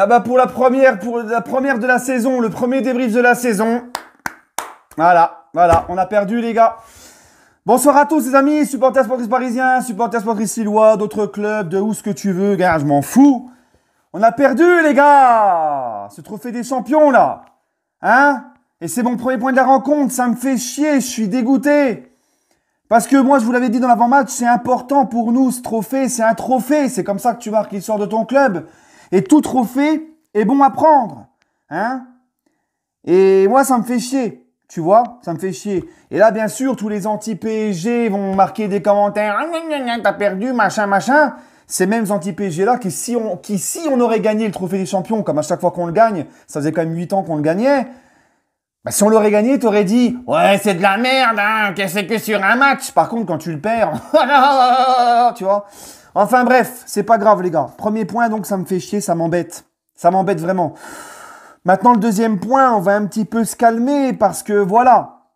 Ah bah pour la première de la saison, le premier débrief de la saison. Voilà, on a perdu les gars. Bonsoir à tous les amis, supporters sportifs parisiens, supporters sportifs lillois, d'autres clubs, de où ce que tu veux, gars, je m'en fous. On a perdu les gars, ce trophée des champions là. Hein? Et c'est mon premier point de la rencontre, ça me fait chier, je suis dégoûté. Parce que moi je vous l'avais dit dans l'avant-match, c'est important pour nous ce trophée, c'est un trophée, c'est comme ça que tu marques l'histoire de ton club. Et tout trophée est bon à prendre. Hein? Et moi ça me fait chier. Tu vois, ça me fait chier. Et là, bien sûr, tous les anti-PSG vont marquer des commentaires. T'as perdu, machin. Ces mêmes anti-PSG-là, qui si on aurait gagné le trophée des champions, comme à chaque fois qu'on le gagne, ça faisait quand même 8 ans qu'on le gagnait, bah, si on l'aurait gagné, t'aurais dit, ouais, c'est de la merde, hein, c'est que sur un match. Par contre, quand tu le perds, tu vois. Enfin bref, c'est pas grave, les gars. Premier point, donc, ça me fait chier, ça m'embête. Ça m'embête vraiment. Maintenant, le deuxième point, on va un petit peu se calmer parce que voilà,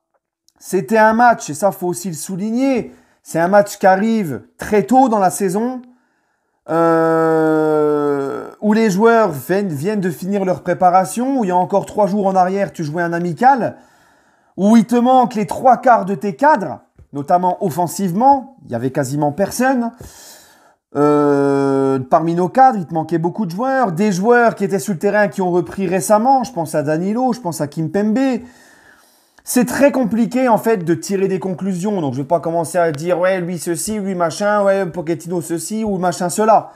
c'était un match, et ça, faut aussi le souligner, c'est un match qui arrive très tôt dans la saison, où les joueurs viennent de finir leur préparation, où il y a encore 3 jours en arrière, tu jouais un amical, où il te manque les 3/4 de tes cadres, notamment offensivement, il y avait quasiment personne. Parmi nos cadres, il te manquait beaucoup de joueurs, des joueurs qui étaient sur le terrain qui ont repris récemment, je pense à Danilo, je pense à Kimpembe. C'est très compliqué en fait de tirer des conclusions, donc je vais pas commencer à dire ouais lui ceci, lui machin, ouais Pochettino ceci ou machin cela.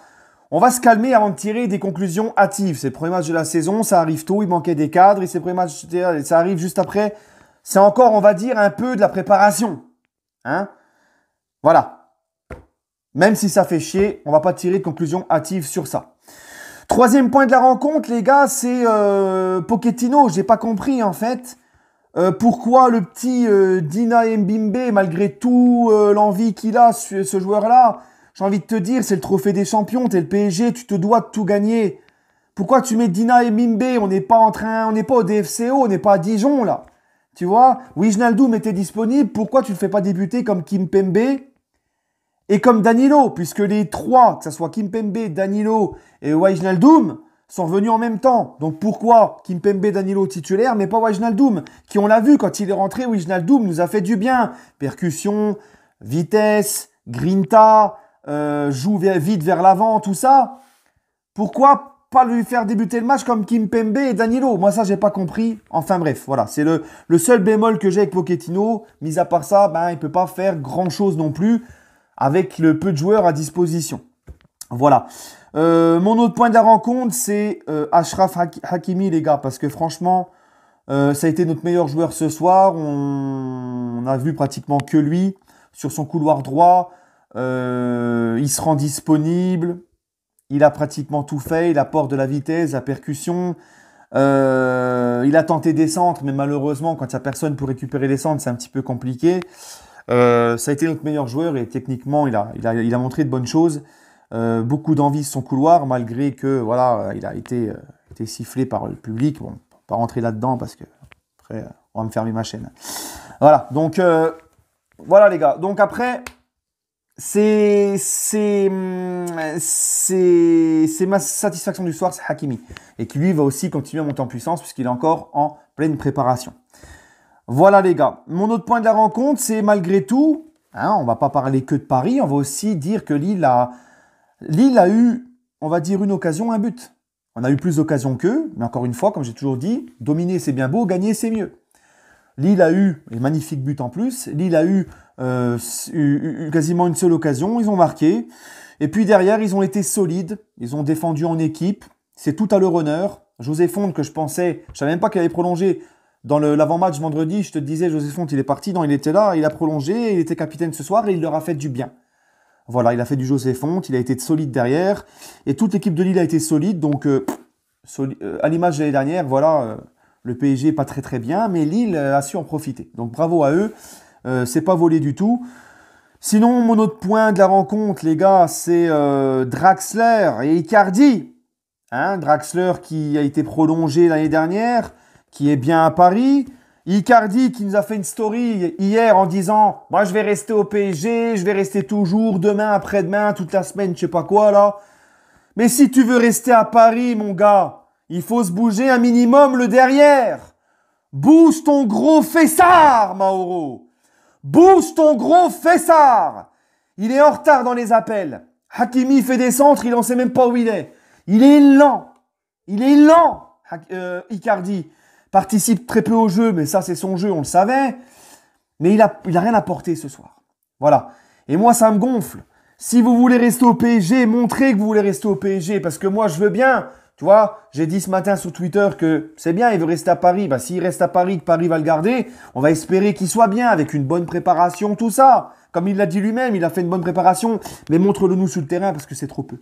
On va se calmer avant de tirer des conclusions hâtives. C'est le premier match de la saison, ça arrive tôt, il manquait des cadres et c'est le premier match, ça arrive juste après. C'est encore, on va dire, un peu de la préparation. Hein? Voilà. Même si ça fait chier, on va pas tirer de conclusion hâtive sur ça. Troisième point de la rencontre, les gars, c'est Pochettino. J'ai pas compris en fait pourquoi le petit Dina Mbimbe, malgré tout l'envie qu'il a, ce joueur-là, j'ai envie de te dire, c'est le trophée des champions, t'es le PSG, tu te dois de tout gagner. Pourquoi tu mets Dina Mbimbe? On n'est pas au DFCO, on n'est pas à Dijon là. Tu vois, Wijnaldum était disponible, pourquoi tu le fais pas débuter comme Kimpembe? Et comme Danilo, puisque les trois, que ce soit Kimpembe, Danilo et Wijnaldum, sont venus en même temps. Donc pourquoi Kimpembe, Danilo titulaire, mais pas Wijnaldum, qui on l'a vu, quand il est rentré, Wijnaldum nous a fait du bien. Percussion, vitesse, grinta, joue vite vers l'avant, tout ça. Pourquoi pas lui faire débuter le match comme Kimpembe et Danilo? Moi ça j'ai pas compris. Enfin bref, voilà, c'est le seul bémol que j'ai avec Pochettino. Mis à part ça, ben, il peut pas faire grand chose non plus avec le peu de joueurs à disposition. Voilà. Mon autre point de la rencontre, c'est Achraf Hakimi, les gars, parce que franchement, ça a été notre meilleur joueur ce soir. On a vu pratiquement que lui sur son couloir droit. Il se rend disponible. Il a pratiquement tout fait. Il apporte de la vitesse, de la percussion. Il a tenté des centres, mais malheureusement, quand il n'y a personne pour récupérer les centres, c'est un petit peu compliqué. Ça a été notre meilleur joueur et techniquement, il a montré de bonnes choses. Beaucoup d'envie sur son couloir, malgré que voilà, il a été sifflé par le public. Bon, pas rentrer là-dedans parce que après, on va me fermer ma chaîne. Voilà, donc voilà les gars. Donc après, c'est ma satisfaction du soir, c'est Hakimi. Et qui lui va aussi continuer à monter en puissance puisqu'il est encore en pleine préparation. Voilà les gars. Mon autre point de la rencontre, c'est malgré tout, hein, on va pas parler que de Paris, on va aussi dire que Lille a eu, on va dire, une occasion, un but. On a eu plus d'occasions qu'eux, mais encore une fois, comme j'ai toujours dit, dominer c'est bien beau, gagner c'est mieux. Lille a eu un magnifique but en plus, Lille a eu quasiment une seule occasion, ils ont marqué. Et puis derrière, ils ont été solides, ils ont défendu en équipe, c'est tout à leur honneur. José Fonte, que je savais même pas qu'il avait prolongé. Dans l'avant-match vendredi, je te disais, José Fonte, il est parti. Non, il était là, il a prolongé, il était capitaine ce soir et il leur a fait du bien. Voilà, il a fait du José Fonte, il a été solide derrière. Et toute l'équipe de Lille a été solide. Donc, à l'image de l'année dernière, voilà, le PSG pas très très bien, mais Lille a su en profiter. Donc, bravo à eux. C'est pas volé du tout. Sinon, mon autre point de la rencontre, les gars, c'est Draxler et Icardi. Hein, Draxler qui a été prolongé l'année dernière, qui est bien à Paris. Icardi qui nous a fait une story hier en disant « Moi, je vais rester au PSG, je vais rester toujours, demain, après-demain, toute la semaine, je sais pas quoi, là. » Mais si tu veux rester à Paris, mon gars, il faut se bouger un minimum le derrière. Bouge ton gros fessard, Mauro. Bouge ton gros fessard. Il est en retard dans les appels. Hakimi fait des centres, il n'en sait même pas où il est. Il est lent. Il est lent. Icardi participe très peu au jeu, mais ça c'est son jeu, on le savait. Mais il a rien apporté ce soir. Voilà. Et moi, ça me gonfle. Si vous voulez rester au PSG, montrez que vous voulez rester au PSG. Parce que moi, je veux bien. Tu vois, j'ai dit ce matin sur Twitter que c'est bien, il veut rester à Paris. Bah, s'il reste à Paris, que Paris va le garder, on va espérer qu'il soit bien, avec une bonne préparation, tout ça. Comme il l'a dit lui-même, il a fait une bonne préparation. Mais montre-le nous sur le terrain parce que c'est trop peu.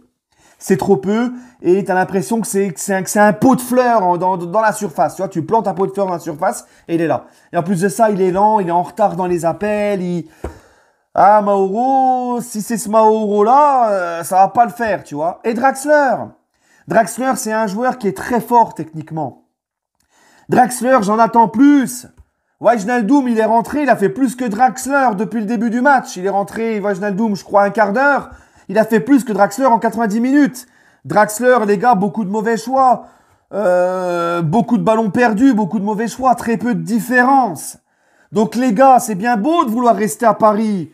C'est trop peu et tu as l'impression que c'est un pot de fleurs dans la surface. Tu vois, tu plantes un pot de fleurs dans la surface et il est là. Et en plus de ça, il est lent, il est en retard dans les appels. Ah, Mauro, si c'est ce Mauro-là, ça va pas le faire, tu vois. Et Draxler, c'est un joueur qui est très fort techniquement. Draxler, j'en attends plus. Wijnaldum, il est rentré, il a fait plus que Draxler depuis le début du match. Il est rentré, Wijnaldum, je crois, un quart d'heure. Il a fait plus que Draxler en 90 minutes. Draxler, les gars, beaucoup de mauvais choix. Beaucoup de ballons perdus, beaucoup de mauvais choix, très peu de différence. Donc les gars, c'est bien beau de vouloir rester à Paris.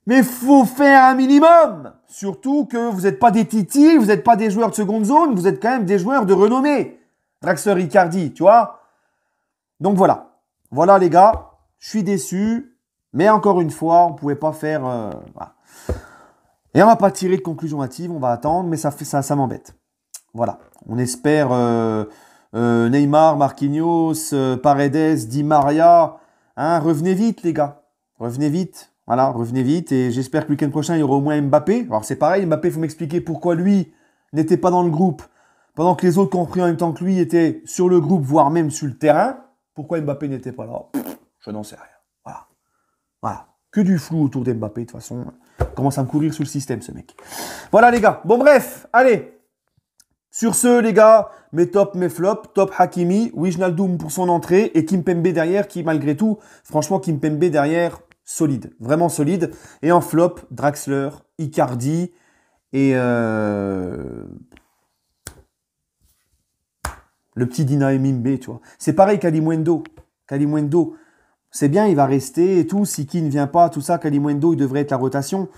Mais faut faire un minimum. Surtout que vous n'êtes pas des titis, vous n'êtes pas des joueurs de seconde zone, vous êtes quand même des joueurs de renommée. Draxler, Icardi, tu vois. Donc voilà. Voilà les gars, je suis déçu. Mais encore une fois, on ne pouvait pas faire... voilà. Et on va pas tirer de conclusion hâtive, on va attendre, mais ça m'embête. Voilà. On espère Neymar, Marquinhos, Paredes, Di Maria. Hein, revenez vite les gars. Revenez vite. Voilà, revenez vite et j'espère que le week-end prochain, il y aura au moins Mbappé. Alors c'est pareil, Mbappé, il faut m'expliquer pourquoi lui n'était pas dans le groupe, pendant que les autres qui ont pris en même temps que lui étaient sur le groupe, voire même sur le terrain. Pourquoi Mbappé n'était pas là? Je n'en sais rien. Voilà. Voilà. Que du flou autour d'Mbappé, de toute façon. Il commence à me courir sous le système, ce mec. Voilà les gars. Bon bref, allez. Sur ce, les gars, mes tops, mes flops. Top Hakimi, Wijnaldum pour son entrée et Kimpembe derrière qui, malgré tout, franchement, Kimpembe derrière... solide, vraiment solide. Et en flop, Draxler, Icardi et le petit Dina Mimbe, tu vois. C'est pareil Kalimundo. Kalimundo, c'est bien, il va rester et tout. Si qui ne vient pas, tout ça, Kalimundo, il devrait être la rotation.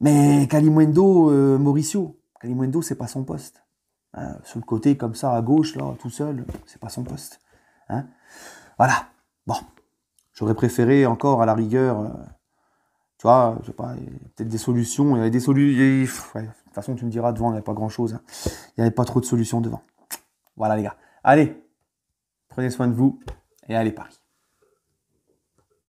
Mais Kalimundo, Mauricio, Kalimundo, c'est pas son poste. Hein, sur le côté, comme ça, à gauche, là, tout seul, c'est pas son poste. Hein, voilà. Bon. J'aurais préféré encore, à la rigueur, tu vois, je sais pas, peut-être des solutions. Il y avait des solutions. Ouais, de toute façon, tu me diras, devant, il n'y avait pas grand-chose. Hein. Il n'y avait pas trop de solutions devant. Voilà, les gars. Allez, prenez soin de vous et allez, Paris.